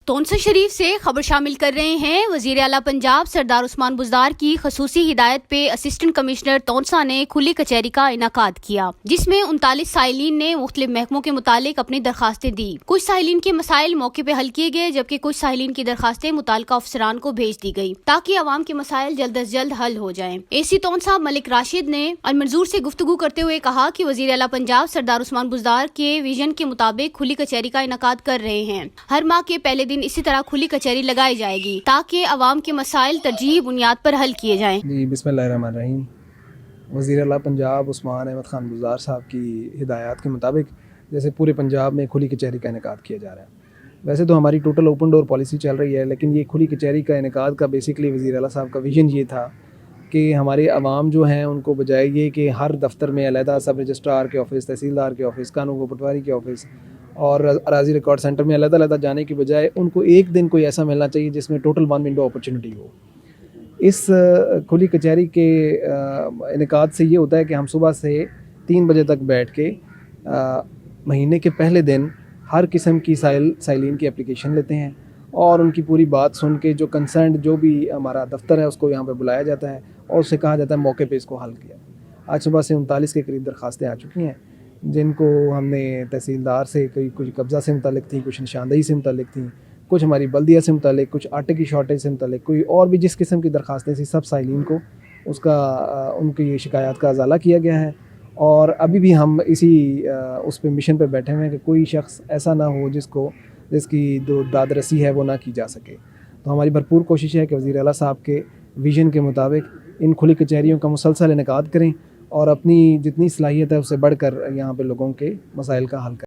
तोनसा शरीफ से खबर शामिल कर रहे हैं। वजीर आला पंजाब सरदार उस्मान बुज़दार की खसूसी हिदायत पे असिस्टेंट कमिश्नर तोनसा ने खुली कचहरी का इनाकाद किया, जिसमें 39 साइलिन ने मुख्तलिफ महकमों के मुतालिक अपनी दरखास्तें दी। कुछ साइलिन के मसाइल मौके पे हल किए गए, जबकि कुछ साइलिन की दरखास्तें मुताल्लिका अफसरान को भेज दी गई ताकि अवाम के मसाइल जल्द अज जल्द हल हो जाएं। एसी तोनसा मलिक राशिद ने अलमंजूर से गुफ्तगू करते हुए कहा कि वजीर आला पंजाब सरदार उस्मान बुज़दार के विजन के मुताबिक खुली कचहरी का इनाकाद कर रहे हैं। हर माह के पहले दिन इसी तरह खुली कचहरी लगाई जाएगी ताकि अवाम के मसाइल तरजीही बुनियाद पर हल किए जाएं। जी बिस्मिल्लाहिर्रहमानिर्रहीम। वज़ीर आला पंजाब उस्मान अहमद खान बुज़दार साहब की हिदायत के मुताबिक जैसे पूरे पंजाब में खुली कचहरी का इनेकाद किया जा रहा है। वैसे तो हमारी टोटल ओपन डोर पॉलिसी चल रही है, लेकिन ये खुली कचहरी का इनेकाद का बेसिकली वज़ीर आला साहब का विजन ये था कि हमारे अवाम जो हैं उनको बजाय ये कि हर दफ्तर में अलहदा सब रजिस्ट्रार के ऑफ़िस, तहसीलदार के ऑफ़िस, कानून व पटवारी के ऑफ़िस और अराज़ी रिकॉर्ड सेंटर में अलग-अलग जाने की बजाय उनको एक दिन कोई ऐसा मिलना चाहिए जिसमें टोटल वन विंडो अपॉर्चुनिटी हो। इस खुली कचहरी के इनेकाद से ये होता है कि हम सुबह से 3 बजे तक बैठ के महीने के पहले दिन हर किस्म की साइलिन की एप्लीकेशन लेते हैं और उनकी पूरी बात सुन के जो कंसर्न जो भी हमारा दफ्तर है उसको यहाँ पे बुलाया जाता है और उससे कहा जाता है मौके पे इसको हल किया। आज सुबह से 39 के करीब दरखास्तें आ चुकी हैं, जिनको हमने तहसीलदार से कुछ कब्ज़ा से मुतल्लिक थी, कुछ निशानदही से मुतल्लिक थी, कुछ हमारी बल्दिया से मुतल्लिक, कुछ आटे की शॉर्टेज से मुतल्लिक, कोई और भी जिस किस्म की दरखास्तें थी सब साइलिन को उनकी शिकायत का अजाला किया गया है। और अभी भी हम इसी उस पे मिशन पे बैठे हुए हैं कि कोई शख्स ऐसा ना हो जिसकी जो दाद रसी है वो ना की जा सके। तो हमारी भरपूर कोशिश है कि वज़ीर आला साहब के विज़न के मुताबिक इन खुली कचहरियों का मुसलसल इनेकाद करें और अपनी जितनी सलाहियत है उससे बढ़कर यहाँ पे लोगों के मसाइल का हल करें।